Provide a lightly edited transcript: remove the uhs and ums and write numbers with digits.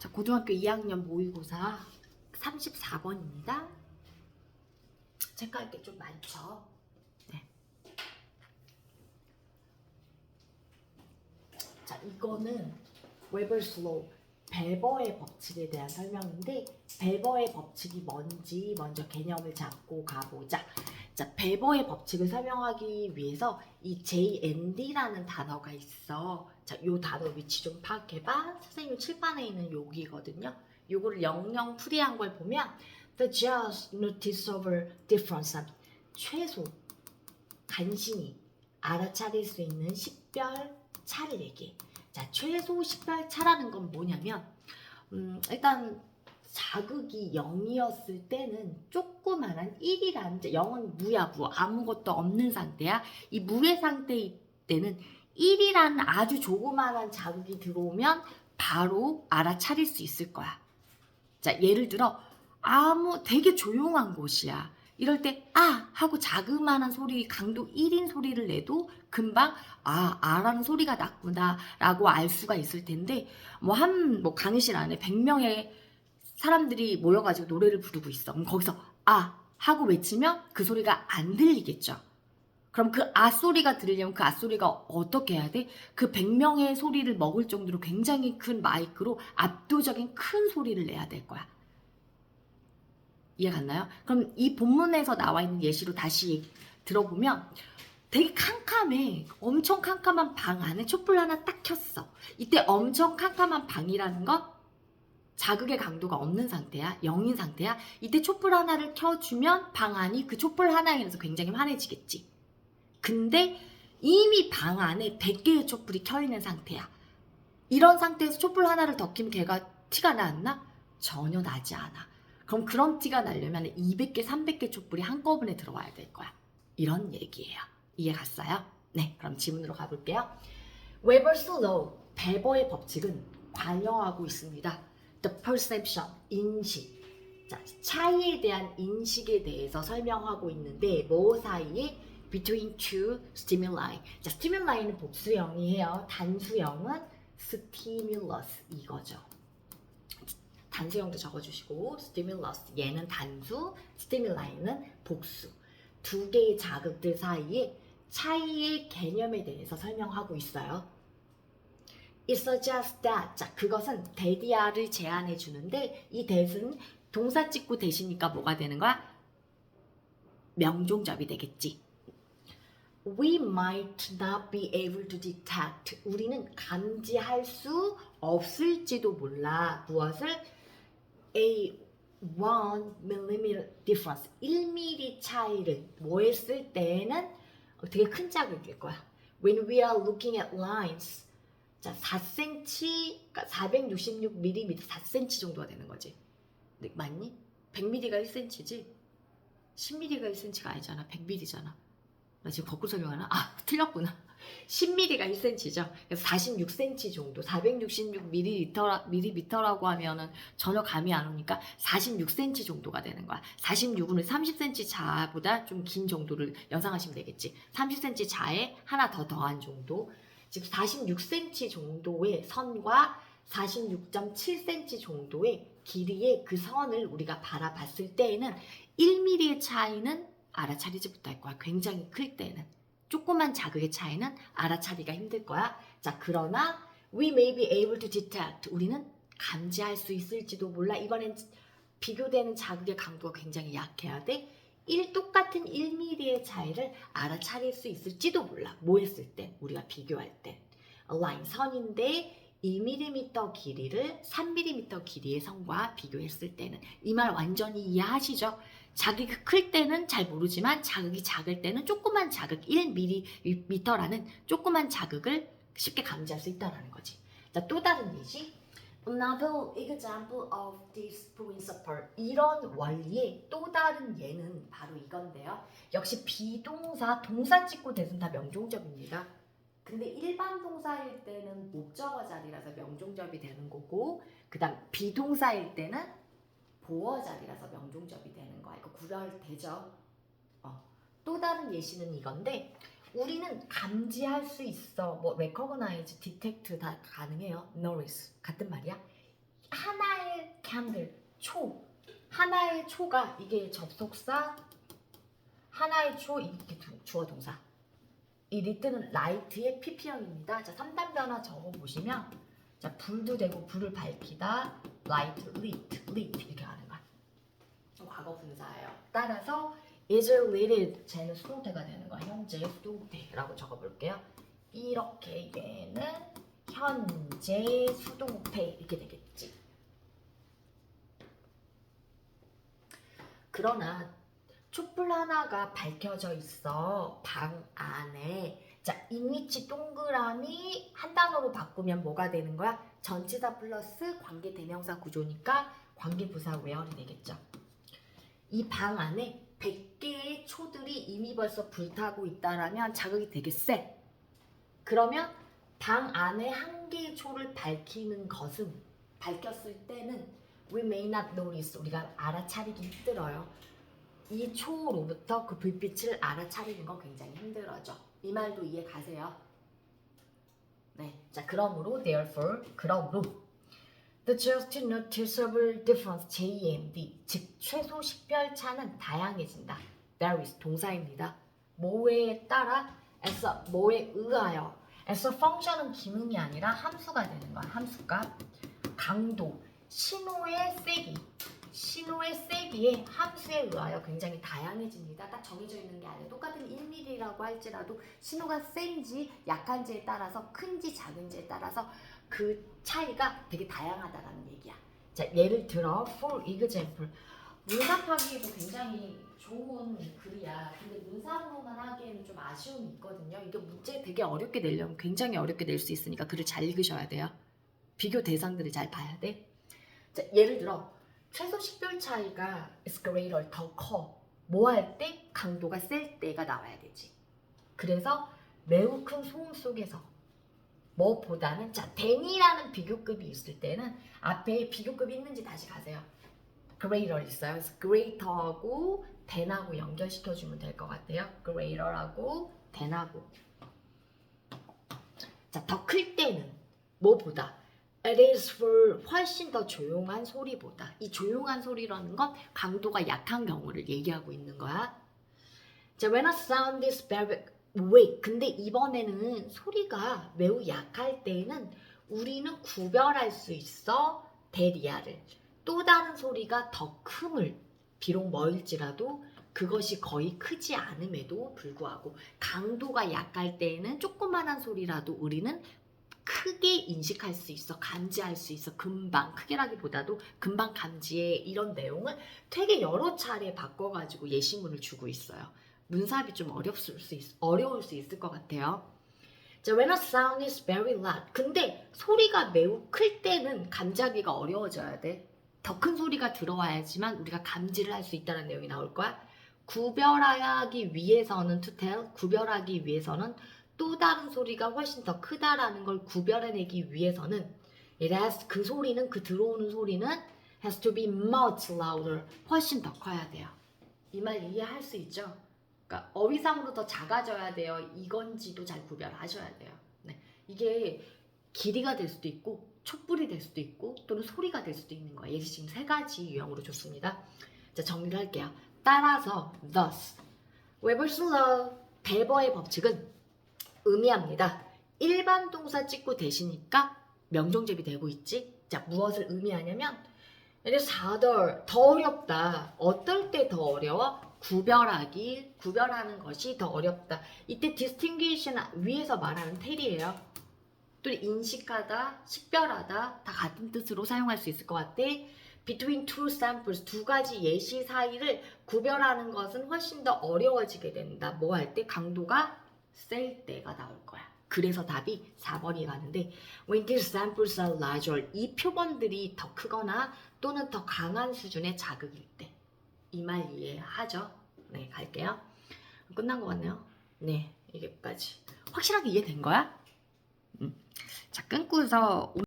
자, 고등학교 2학년 모의고사 34번입니다. 체크할 게 좀 많죠. 네. 자, 이거는 웨버스 로우, 벨버의 법칙에 대한 설명인데, 벨버의 법칙이 뭔지 먼저 개념을 잡고 가보자. 자, 벨버의 법칙을 설명하기 위해서 이 JND라는 단어가 있어. 자, 요 단어 위치 좀 파악해봐. 선생님 칠판에 있는 여기거든요. 요거를 영영 풀이한 걸 보면 The just noticeable difference, 최소 간신히 알아차릴 수 있는 식별 차를 얘기해. 자, 최소 식별 차라는 건 뭐냐면 일단 자극이 0이었을 때는 조그만한 1이라는, 0은 무야, 무, 아무것도 없는 상태야. 이 무의 상태일 때는 1이라는 아주 조그만한 자극이 들어오면 바로 알아차릴 수 있을 거야. 자, 예를 들어 되게 조용한 곳이야. 이럴 때 하고 자그마한 소리, 강도 1인 소리를 내도 금방 아라는 소리가 났구나 라고 알 수가 있을 텐데, 강의실 안에 100명의 사람들이 모여가지고 노래를 부르고 있어. 그럼 거기서 하고 외치면 그 소리가 안 들리겠죠. 그럼 그 소리가 들리려면 그 소리가 어떻게 해야 돼? 그 100명의 소리를 먹을 정도로 굉장히 큰 마이크로 압도적인 큰 소리를 내야 될 거야. 이해 갔나요? 그럼 이 본문에서 나와 있는 예시로 다시 들어보면 되게 캄캄해. 엄청 캄캄한 방 안에 촛불 하나 딱 켰어. 이때 엄청 캄캄한 방이라는 건 자극의 강도가 없는 상태야. 0인 상태야. 이때 촛불 하나를 켜주면 방 안이 그 촛불 하나에 인해서 굉장히 환해지겠지. 근데 이미 방 안에 100개의 촛불이 켜있는 상태야. 이런 상태에서 촛불 하나를 더 켜면 걔가 티가 났나? 전혀 나지 않아. 그럼 그런 티가 나려면 200개, 300개 촛불이 한꺼번에 들어와야 될 거야. 이런 얘기예요. 이해 갔어요? 네, 그럼 지문으로 가볼게요. 웨버스 로우, 벨버의 법칙은 관여하고 있습니다. The perception, 인식. 자, 차이에 대한 인식에 대해서 설명하고 있는데 뭐 사이에? Between two stimuli. 자, stimul이는 복수형이에요. 단수형은 stimulus 이거죠. 단수형도 적어주시고, stimulus 얘는 단수, stimul이는 복수. 두 개의 자극들 사이에 차이의 개념에 대해서 설명하고 있어요. It suggests that. 자, 그것은 that이야를 제안해 주는데, 이 that은 동사 찍고 대시니까 뭐가 되는 거야? 명종접이 되겠지. We might not be able to detect. 우리는 감지할 수 없을지도 몰라. 무엇을? A 1mm difference. 1mm 차이를 뭐 했을 때는 되게 큰 자극일 거야. When we are looking at lines. 자, 4cm, 그러니까 466mm, 4cm 정도가 되는 거지. 네, 맞니? 100mm가 1cm지? 10mm가 1cm가 아니잖아. 100mm잖아. 나 지금 거꾸로 설명하나? 틀렸구나. 10mm가 1cm죠. 그래서 46cm 정도, 466ml라고 하면은 전혀 감이 안 오니까 46cm 정도가 되는 거야. 46은 30cm 자보다 좀 긴 정도를 연상하시면 되겠지. 30cm 자에 하나 더 더한 정도. 즉 46cm 정도의 선과 46.7cm 정도의 길이의 그 선을 우리가 바라봤을 때에는 1mm의 차이는 알아차리지 못할 거야. 굉장히 클 때는. 조그만 자극의 차이는 알아차리기가 힘들 거야. 자, 그러나 we may be able to detect. 우리는 감지할 수 있을지도 몰라. 이번엔 비교되는 자극의 강도가 굉장히 약해야 돼. 똑같은 1mm의 차이를 알아차릴 수 있을지도 몰라. 뭐 했을 때? 우리가 비교할 때. 라인 선인데 2mm 길이를 3mm 길이의 선과 비교했을 때는. 이 말 완전히 이해하시죠? 자극이 클 때는 잘 모르지만 자극이 작을 때는 조그만 자극 1mm라는 조그만 자극을 쉽게 감지할 수 있다는 거지. 자, 또 다른 예시. Another example of this principle. 이런 원리의 또 다른 예는 바로 이건데요. 역시 비동사, 동사 찍고 대신 다 명종접입니다. 근데 일반 동사일 때는 목적어 자리라서 명종접이 되는 거고, 그 다음 비동사일 때는 보어 자리라서 명종접이 되는 거야. 이거 구별되죠? 또 다른 예시는 이건데, 우리는 감지할 수 있어. recognize, detect 다 가능해요. notice 같은 말이야. 캔들, 초. 하나의 초가 이게 접속사, 하나의 초 이렇게 주어 동사. 이 리트는 라이트의 PP형입니다. 자, 3단 변화 적어보시면 자, 불도 되고 불을 밝히다, 라이트, 리트 이렇게 가는 거야. 과거 분사예요. 따라서 is lit, 쟤는 수동태가 되는 거야. 현재 수동태라고 적어볼게요. 이렇게 얘는 현재 수동태 이렇게 되겠지. 그러나 촛불 하나가 밝혀져 있어 방 안에. 자, 인위치 동그라미 한 단어로 바꾸면 뭐가 되는 거야? 전치사 플러스 관계 대명사 구조니까 관계 부사 where이 되겠죠. 이 방 안에 100개의 초들이 이미 벌써 불타고 있다라면 자극이 되게 세. 그러면 방 안에 한 개의 초를 밝히는 것은, 밝혔을 때는 we may not notice, 우리가 알아차리기 힘들어요. 이 초로부터 그 불빛을 알아차리는 거 굉장히 힘들어져. 이 말도 이해 가세요? 네, 자, 그러므로 therefore, 그러므로 the just noticeable difference, JMD, 즉 최소 식별차는 다양해진다. varies, 동사입니다. 뭐에 따라? as a, 뭐에 의하여. as a function은 기능이 아니라 함수가 되는 거야. 함수가 강도, 신호의 세기, 신호의 세기에 함수에 의하여 굉장히 다양해집니다. 딱 정해져 있는 게 아니에요. 똑같은 1mm라고 할지라도 신호가 센지 약한지에 따라서, 큰지 작은지에 따라서 그 차이가 되게 다양하다는 얘기야. 자, 예를 들어 for example, 문사하기에도 굉장히 좋은 글이야. 근데 문사로만 하기에는 좀 아쉬움이 있거든요. 이게 문제 되게 어렵게 내려면 굉장히 어렵게 낼 수 있으니까 글을 잘 읽으셔야 돼요. 비교 대상들을 잘 봐야 돼. 자, 예를 들어 최소 식별 차이가 is greater, 더 커. 뭐 할 때? 강도가 셀 때가 나와야 되지. 그래서 매우 큰 소음 속에서 뭐보다는, 자, than이라는 비교급이 있을 때는 앞에 비교급이 있는지 다시 가세요. greater 있어요. 그래서 greater하고 than하고 연결시켜주면 될 것 같아요. greater하고 than하고. 자, 더 클 때는 뭐보다? It is for, 훨씬 더 조용한 소리보다. 이 조용한 소리라는 건 강도가 약한 경우를 얘기하고 있는 거야. 자, when a sound is very weak. 근데 이번에는 소리가 매우 약할 때에는 우리는 구별할 수 있어. 대리아를. 또 다른 소리가 더 큼을, 비록 멀지라도 그것이 거의 크지 않음에도 불구하고 강도가 약할 때에는 조그만한 소리라도 우리는 크게 인식할 수 있어, 감지할 수 있어. 금방, 크게라기보다도 금방 감지해. 이런 내용을 되게 여러 차례 바꿔가지고 예시문을 주고 있어요. 문사합이 좀 어려울 수 있을 것 같아요. 자, when a sound is very loud. 근데 소리가 매우 클 때는 감지하기가 어려워져야 돼. 더 큰 소리가 들어와야지만 우리가 감지를 할 수 있다는 내용이 나올 거야. 구별하기 위해서는, to tell, 구별하기 위해서는 또 다른 소리가 훨씬 더 크다라는 걸 구별해내기 위해서는 it has, 그 소리는, 그 들어오는 소리는 has to be much louder, 훨씬 더 커야 돼요. 이 말 이해할 수 있죠? 그러니까 어휘상으로 더 작아져야 돼요. 이건지도 잘 구별하셔야 돼요. 네. 이게 길이가 될 수도 있고 촛불이 될 수도 있고 또는 소리가 될 수도 있는 거예요. 예시 지금 세 가지 유형으로 줬습니다. 자, 정리를 할게요. 따라서 thus, 웨버스 law, 베버의 법칙은 의미합니다. 일반 동사 찍고 대시니까 명정제비 되고 있지. 자, 무엇을 의미하냐면 it is harder, 더 어렵다. 어떨 때 더 어려워? 구별하는 것이 더 어렵다. 이때 distinguish는 위에서 말하는 텔이에요. 또 인식하다, 식별하다 다 같은 뜻으로 사용할 수 있을 것 같아. Between two samples, 두 가지 예시 사이를 구별하는 것은 훨씬 더 어려워지게 된다. 뭐 할 때? 강도가 셀 때가 나올 거야. 그래서 답이 4번이 가는데 when these samples are larger, 이 표본들이 더 크거나 또는 더 강한 수준의 자극일 때. 이 말 이해하죠? 네, 갈게요. 끝난 것 같네요. 네, 여기까지. 확실하게 이해된 거야? 자, 끊고서